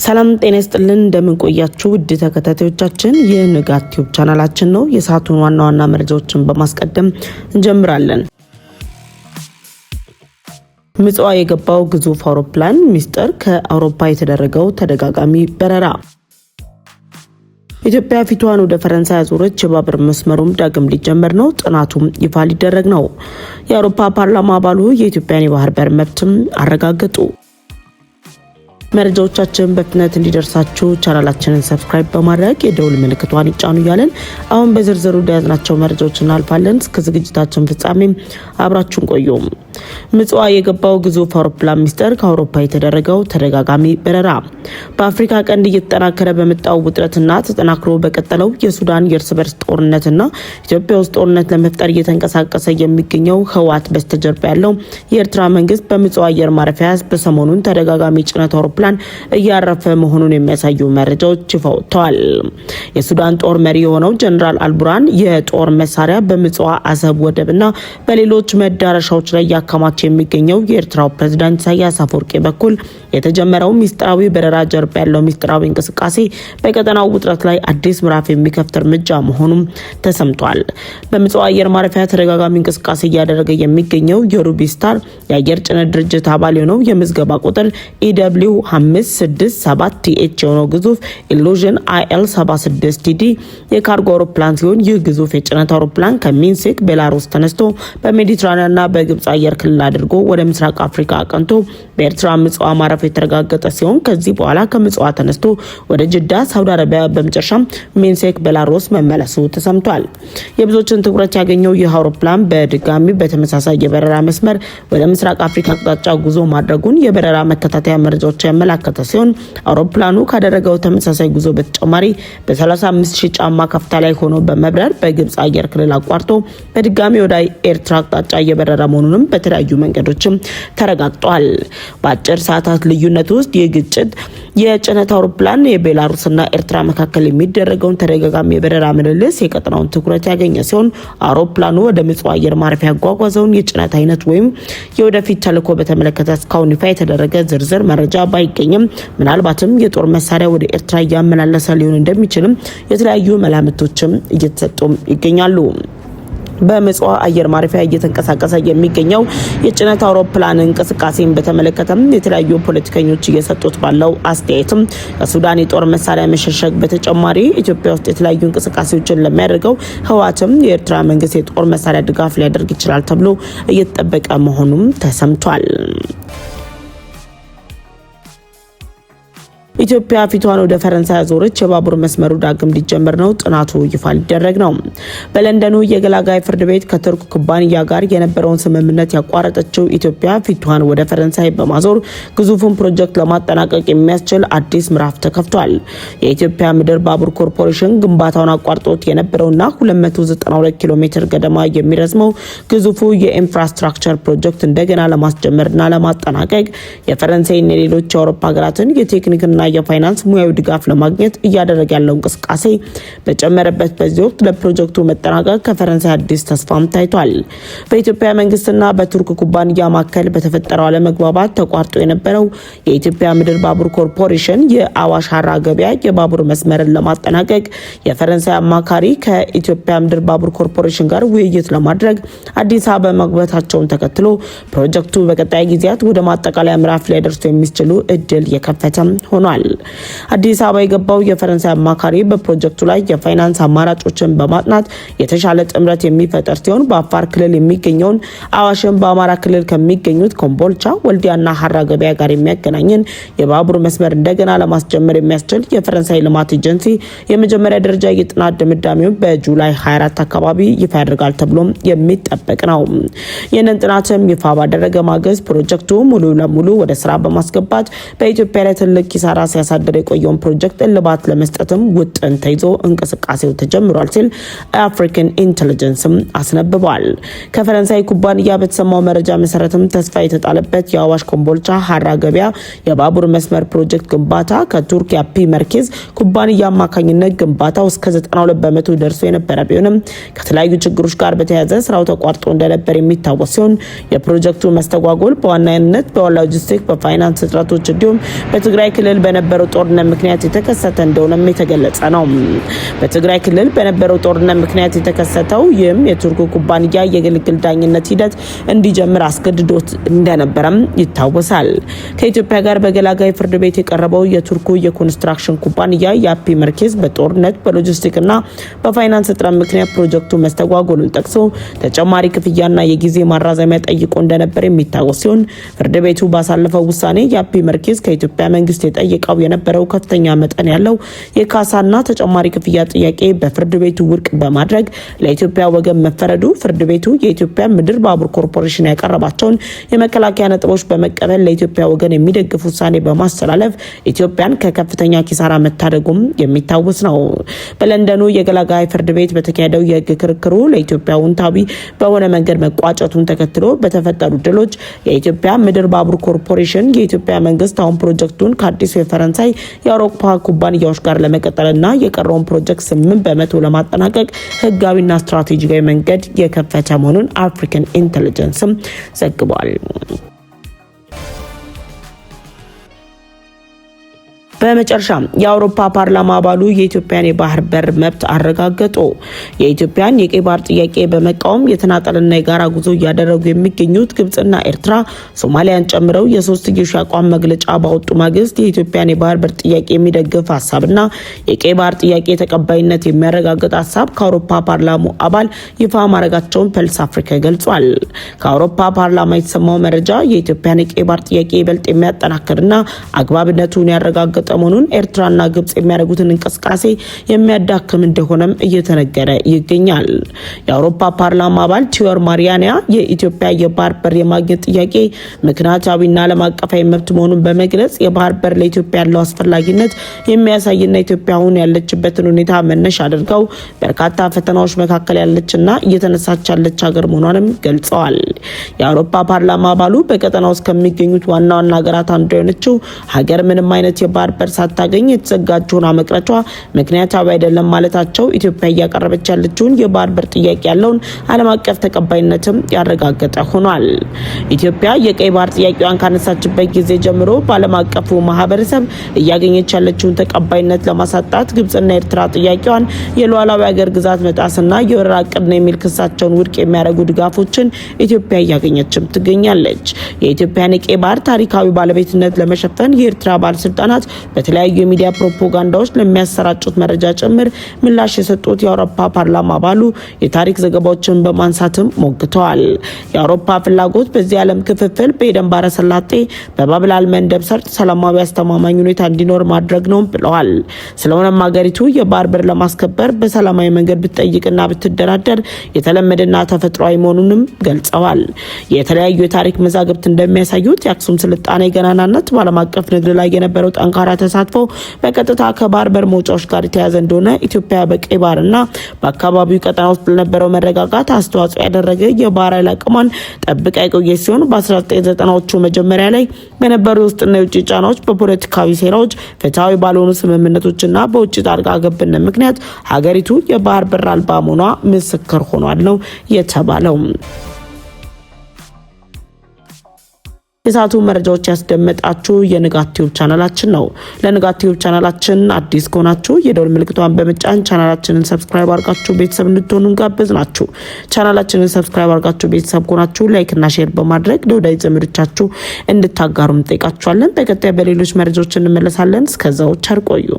ሰላም ጤና ይስጥልን እንደምን ቆያችሁ ውድ ተከታታዮቻችን የንጋት ዩቲዩብ ቻናላችን ነው። የሰዓቱን ዋና መረጃዎችን በማስቀደም እንጀምራለን። ምጽዋ የገባው ግዙፍ አውሮፕላን ሚስጥር ከአውሮፓ የተደረገው ተደጋጋሚ በረራ ኢትዮጵያ ፊቷን ወደ ፈረንሳይ አዞረች። የባቡር መስመሩም ዳግም ሊጀመር ነው። ጥናቱም ይፋ ሊደረግ ነው። የአውሮፓ ፓርላማ አባሉ የኢትዮጵያን የባህር በር መብትም አረጋገጡ። መረጃዎቻችን በፍጥነት እንዲደርሳችሁ ቻናላችንን ሰብስክራይብ በማድረግ የደውል ምልክቷን ይጫኑ እያለን አሁን በዝርዝሩ ያዝናቸው መረጃዎች እናልፋለን። እስከ ዝግጅታችን ፍጻሜ አብራችሁን ቆዩ። ምጽዋ የገባው ግዙፍ አውሮፕላን ሚስጥር ከአውሮፓ የተደረገው ተደጋጋሚ በረራ በአፍሪካ ቀንድ እየተጠናከረ በመጣው ውጥረትና ተጠናክሮ በቀጠለው የሱዳን የእርስ በርስ ጦርነትና ኢትዮጵያ ውስጥ ጦርነት ለመፍጠር እየተንቀሳቀሰ የሚገኘው ህወሓት በስተጀርባ ያለው የኤርትራ መንግስት በምጽዋ አየር ማረፊያ በሰሞኑን ተደጋጋሚ ጭነት አውሮፕላን እያረፈ መሆኑን የሚያሳዩ መረጃዎች ይፋ ወጥተዋል። የሱዳን ጦር መሪ የሆነው ጀነራል አልቡራን የጦር መሳሪያ በምጽዋ አሰብ ወደብና በሌሎች መዳረሻዎች ላይ ያከማቸ የሚገኘው የኤርትራው ፕሬዝዳንት ኢሳያስ አፈወርቂ በኩል የተጀመረው ሚስጥራዊ በረራ ጀርባ ያለው ሚስጥራዊ እንቅስቃሴ በቀጠናው ውጥረት ላይ አዲስ ምዕራፍ የሚከፍት እርምጃ መሆኑም ተሰምቷል። በምጽዋ አየር ማረፊያ ተደጋጋሚ እንቅስቃሴ እያደረገ የሚገኘው የሩቢስታር የአየር ጭነት ድርጅት አባል የሆነው የምዝገባ ቁጥር ኢደብሊው 567ቲኤች የሆነው ግዙፍ ኢሉዥን IL-76TD የካርጎ አውሮፕላን ሲሆን ይህ ግዙፍ የጭነት አውሮፕላን ከሚንስክ ቤላሩስ ተነስቶ በሜዲትራኒያንና በግብጽ አየር ክልል አድርጎ ወደ ምስራቅ አፍሪካ አቀንቶ በኤርትራ ምጽዋ ማረፍ የተረጋገጠ ሲሆን ከዚህ በኋላ ከምጽዋ ተነስቶ ወደ ጅዳ ሳውዲ አረቢያ በመጨረሻም ሚንስክ ቤላሩስ መመለሱ ተሰምቷል። የብዙዎችን ትኩረት ያገኘው ይህ አውሮፕላን በድጋሚ በተመሳሳይ የበረራ መስመር ወደ ምስራቅ አፍሪካ አቅጣጫ ጉዞ ማድረጉን የበረራ መከታተያ መረጃዎች ያመላከተ ሲሆን አውሮፕላኑ ካደረገው ተመሳሳይ ጉዞ በተጨማሪ በ35000 ጫማ ከፍታ ላይ ሆኖ በመብረር በግብጽ አየር ክልል አቋርጦ በድጋሚ ወደ ኤርትራ አቅጣጫ እየበረረ መሆኑንም በተለያዩ መንገዶችም ተረጋግጧል። በአጭር ሰዓታት ልዩነት ውስጥ የግጭት የጭነት አውሮፕላን የቤላሩስና ኤርትራ መካከል የሚደረገውን ተደጋጋሚ የበረራ ምልልስ የቀጠናውን ትኩረት ያገኘ ሲሆን አውሮፕላኑ ወደ ምጽዋ አየር ማረፊያ ያጓጓዘውን የጭነት አይነት ወይም የወደፊት ተልዕኮ በተመለከተ እስካሁን ይፋ የተደረገ ዝርዝር መረጃ ባይገኝም ምናልባትም የጦር መሳሪያ ወደ ኤርትራ እያመላለሰ ሊሆን እንደሚችልም የተለያዩ መላምቶችም እየተሰጡ ይገኛሉ። በምጽዋ አየር ማረፊያ እየተንቀሳቀሰ የሚገኘው የጭነት አውሮፕላን እንቅስቃሴን በተመለከተም የተለያዩ ፖለቲከኞች እየሰጡት ባለው አስተያየትም ከሱዳን የጦር መሳሪያ መሸሸግ በተጨማሪ ኢትዮጵያ ውስጥ የተለያዩ እንቅስቃሴዎችን ለሚያደርገው ህወሓትም የኤርትራ መንግስት የጦር መሳሪያ ድጋፍ ሊያደርግ ይችላል ተብሎ እየተጠበቀ መሆኑም ተሰምቷል። ኢትዮጵያ ፊቷን ወደ ፈረንሳይ አዞረች። የባቡር መስመሩ ዳግም ሊጀመር ነው። ጥናቱ ይፋ ሊደረግ ነው። በለንደኑ የገላጋይ ፍርድ ቤት ከቱርክ ኩባንያ ጋር የነበረውን ስምምነት ያቋረጠችው ኢትዮጵያ ፊቷን ወደ ፈረንሳይ በማዞር ግዙፉን ፕሮጀክት ለማጠናቀቅ የሚያስችል አዲስ ምዕራፍ ተከፍቷል። የኢትዮጵያ ምድር ባቡር ኮርፖሬሽን ግንባታውን አቋርጦት የነበረውና 292 ኪሎ ሜትር ገደማ የሚረዝመው ግዙፉ የኢንፍራስትራክቸር ፕሮጀክት እንደገና ለማስጀመርና ለማጠናቀቅ የፈረንሳይና ሌሎች የአውሮፓ ሀገራትን የቴክኒክና የፋይናንስ ሙያዊ ድጋፍ ለማግኘት እያደረገ ያለው እንቅስቃሴ በጨመረበት በዚህ ወቅት ለፕሮጀክቱ መጠናቀቅ ከፈረንሳይ አዲስ ተስፋም ታይቷል። በኢትዮጵያ መንግስትና በቱርክ ኩባንያ መካከል በተፈጠረው አለመግባባት ተቋርጦ የነበረው የኢትዮጵያ ምድር ባቡር ኮርፖሬሽን የአዋሽ ሀራ ገበያ የባቡር መስመርን ለማጠናቀቅ የፈረንሳይ አማካሪ ከኢትዮጵያ ምድር ባቡር ኮርፖሬሽን ጋር ውይይት ለማድረግ አዲስ አበባ መግባታቸውን ተከትሎ ፕሮጀክቱ በቀጣይ ጊዜያት ወደ ማጠቃለያ ምዕራፍ ላይ ደርሶ የሚችሉ እድል የከፈተም ሆኗል። አዲስ አበባ የገባው የፈረንሳይ አማካሪ በፕሮጀክቱ ላይ የፋይናንስ አማራጮችን በማጥናት የተሻለ ጥምረት የሚፈጠር ሲሆን በአፋር ክልል የሚገኘውን አዋሽን በአማራ ክልል ከሚገኙት ኮምቦልቻ፣ ወልዲያና ሀራ ገበያ ጋር የሚያገናኝን የባቡር መስመር እንደገና ለማስጀመር የሚያስችል የፈረንሳይ ልማት ኤጀንሲ የመጀመሪያ ደረጃ የጥናት ድምዳሜውን በጁላይ 24 አካባቢ ይፋ ያደርጋል ተብሎም የሚጠበቅ ነው። ይህንን ጥናትም ይፋ ባደረገ ማግስት ፕሮጀክቱ ሙሉ ለሙሉ ወደ ስራ በማስገባት በኢትዮጵያ ላይ ትልቅ ኪሳራ ሲያሳድር የቆየውን ፕሮጀክት እልባት ለመስጠትም ውጥን ተይዞ እንቅስቃሴው ተጀምሯል ሲል አፍሪካን ኢንተለጀንስም አስነብቧል። ከፈረንሳይ ኩባንያ በተሰማው መረጃ መሰረትም ተስፋ የተጣለበት የአዋሽ ኮምቦልቻ ሀራ ገበያ የባቡር መስመር ፕሮጀክት ግንባታ ከቱርክ ያፒ መርኬዝ ኩባንያ አማካኝነት ግንባታው እስከ 92 በመቶ ደርሶ የነበረ ቢሆንም ከተለያዩ ችግሮች ጋር በተያያዘ ስራው ተቋርጦ እንደነበር የሚታወስ ሲሆን የፕሮጀክቱ መስተጓጎል በዋናነት በሎጂስቲክ፣ በፋይናንስ እጥረቶች እንዲሁም በትግራይ ክልል በነበረው ጦርነት ምክንያት የተከሰተ እንደሆነም የተገለጸ ነው። በትግራይ ክልል በነበረው ጦርነት ምክንያት የተከሰተው ይህም የቱርክ ኩባንያ የግልግል ዳኝነት ሂደት እንዲጀምር አስገድዶት እንደነበረም ይታወሳል። ከኢትዮጵያ ጋር በገላጋይ ፍርድ ቤት የቀረበው የቱርኩ የኮንስትራክሽን ኩባንያ ያፒ መርኬዝ በጦርነት በሎጂስቲክና በፋይናንስ እጥረት ምክንያት ፕሮጀክቱ መስተጓጎሉን ጠቅሶ ተጨማሪ ክፍያና የጊዜ ማራዘሚያ ጠይቆ እንደነበር የሚታወስ ሲሆን ፍርድ ቤቱ ባሳለፈው ውሳኔ ያፒ መርኬዝ ከኢትዮጵያ መንግስት የጠየቀው የነበረው ከፍተኛ መጠን ያለው የካሳና ተጨማሪ ክፍያ ጥያቄ በፍርድ ቤቱ ውድቅ በማድረግ ለኢትዮጵያ ወገን መፈረዱ ፍርድ ቤቱ የኢትዮጵያ ምድር ባቡር ኮርፖሬሽን ያቀረባቸውን የመከላከያ ነጥቦች በመቀበል ለኢትዮጵያ ወገን የሚደግፍ ውሳኔ በማስተላለፍ ኢትዮጵያን ከከፍተኛ ኪሳራ መታደጉም የሚታወስ ነው። በለንደኑ የገላጋይ ፍርድ ቤት በተካሄደው የህግ ክርክሩ ለኢትዮጵያ ውንታዊ በሆነ መንገድ መቋጨቱን ተከትሎ በተፈጠሩ ድሎች የኢትዮጵያ ምድር ባቡር ኮርፖሬሽን የኢትዮጵያ መንግስት አሁን ፕሮጀክቱን ከአዲሱ የፈረንሳይ የአውሮፓ ኩባንያዎች ጋር ለመቀጠልና የቀረውን ፕሮጀክት 8% ለማጠናቀቅ ህጋዊና ስትራቴጂካዊ መንገድ የከፈተ መሆኑን አፍሪካን ኢንተለጀንስም ዘግቧል። በመጨረሻም የአውሮፓ ፓርላማ አባሉ የኢትዮጵያን የባህር በር መብት አረጋገጡ። የኢትዮጵያን የቀይ ባህር ጥያቄ በመቃወም የተናጠልና የጋራ ጉዞ እያደረጉ የሚገኙት ግብጽና ኤርትራ ሶማሊያን ጨምረው የሶስትዮሽ አቋም መግለጫ ባወጡ ማግስት የኢትዮጵያን የባህር በር ጥያቄ የሚደግፍ ሀሳብና የቀይ ባህር ጥያቄ ተቀባይነት የሚያረጋግጥ ሀሳብ ከአውሮፓ ፓርላማ አባል ይፋ ማድረጋቸውን ፐልስ አፍሪካ ገልጿል። ከአውሮፓ ፓርላማ የተሰማው መረጃ የኢትዮጵያን የቀይ ባህር ጥያቄ ይበልጥ የሚያጠናክርና አግባብነቱን ያረጋግጥ መሆኑን ኤርትራና ግብጽ የሚያደርጉትን እንቅስቃሴ የሚያዳክም እንደሆነም እየተነገረ ይገኛል። የአውሮፓ ፓርላማ አባል ቲዮር ማሪያኒያ የኢትዮጵያ የባህር በር የማግኘት ጥያቄ ምክንያታዊና ዓለም አቀፋዊ መብት መሆኑን በመግለጽ የባህር በር ለኢትዮጵያ ያለው አስፈላጊነት የሚያሳይና ኢትዮጵያ አሁን ያለችበትን ሁኔታ መነሻ አድርገው በርካታ ፈተናዎች መካከል ያለችና እየተነሳች ያለች ሀገር መሆኗንም ገልጸዋል። የአውሮፓ ፓርላማ አባሉ በቀጠናው ውስጥ ከሚገኙት ዋና ዋና ሀገራት አንዱ የሆነችው ሀገር ምንም አይነት የባህር በር ሳታገኝ የተዘጋጀውን አመቅረቷ ምክንያታዊ አይደለም ማለታቸው ኢትዮጵያ እያቀረበች ያለችውን የባህር በር ጥያቄ ያለውን ዓለም አቀፍ ተቀባይነትም ያረጋገጠ ሆኗል። ኢትዮጵያ የቀይ ባህር ጥያቄዋን ካነሳችበት ጊዜ ጀምሮ በዓለም አቀፉ ማህበረሰብ እያገኘች ያለችውን ተቀባይነት ለማሳጣት ግብጽና ኤርትራ ጥያቄዋን የሉዓላዊ ሀገር ግዛት መጣስና የወረራ ዕቅድ ነው የሚል ክሳቸውን ውድቅ የሚያደርጉ ድጋፎችን ኢትዮጵያ እያገኘችም ትገኛለች። የኢትዮጵያን የቀይ ባህር ታሪካዊ ባለቤትነት ለመሸፈን የኤርትራ ባለስልጣናት በተለያዩ የሚዲያ ፕሮፓጋንዳዎች ለሚያሰራጩት መረጃ ጭምር ምላሽ የሰጡት የአውሮፓ ፓርላማ አባሉ የታሪክ ዘገባዎችን በማንሳትም ሞግተዋል። የአውሮፓ ፍላጎት በዚህ ዓለም ክፍፍል በኤደን ባህረ ሰላጤ በባብላል መንደብ ሰርጥ ሰላማዊ አስተማማኝ ሁኔታ እንዲኖር ማድረግ ነው ብለዋል። ስለሆነም ሀገሪቱ የባህር በር ለማስከበር በሰላማዊ መንገድ ብትጠይቅና ብትደራደር የተለመደና ተፈጥሯዊ መሆኑንም ገልጸዋል። የተለያዩ የታሪክ መዛግብት እንደሚያሳዩት የአክሱም ስልጣኔ ገናናነት በዓለም አቀፍ ንግድ ላይ የነበረው ጠንካራ ተሳትፎ በቀጥታ ከባህር በር መውጫዎች ጋር የተያዘ እንደሆነ ኢትዮጵያ በቀይ ባህርና በአካባቢው ቀጠና ውስጥ ለነበረው መረጋጋት አስተዋጽኦ ያደረገ የባህር ኃይል አቅሟን ጠብቃ የቆየች ሲሆን በ1990ዎቹ መጀመሪያ ላይ በነበሩ የውስጥና የውጭ ጫናዎች፣ በፖለቲካዊ ሴራዎች፣ ፍትሐዊ ባልሆኑ ስምምነቶችና በውጭ ጣልቃ ገብነት ምክንያት ሀገሪቱ የባህር በር አልባ መሆኗ ምስክር ሆኗል ነው የተባለው። የሰዓቱ መረጃዎች ያስደመጣችሁ የንጋት ቲዩብ ቻናላችን ነው። ለንጋት ቲዩብ ቻናላችን አዲስ ከሆናችሁ የደወል ምልክቷን በመጫን ቻናላችንን ሰብስክራይብ አድርጋችሁ ቤተሰብ እንድትሆኑ ጋበዝናችሁ። ቻናላችንን ሰብስክራይብ አድርጋችሁ ቤተሰብ ከሆናችሁ ላይክ እና ሼር በማድረግ ለወዳጅ ዘመዶቻችሁ እንድታጋሩም እንጠይቃችኋለን። በቀጣይ በሌሎች መረጃዎች እንመለሳለን። እስከዛው ቸር ቆዩ።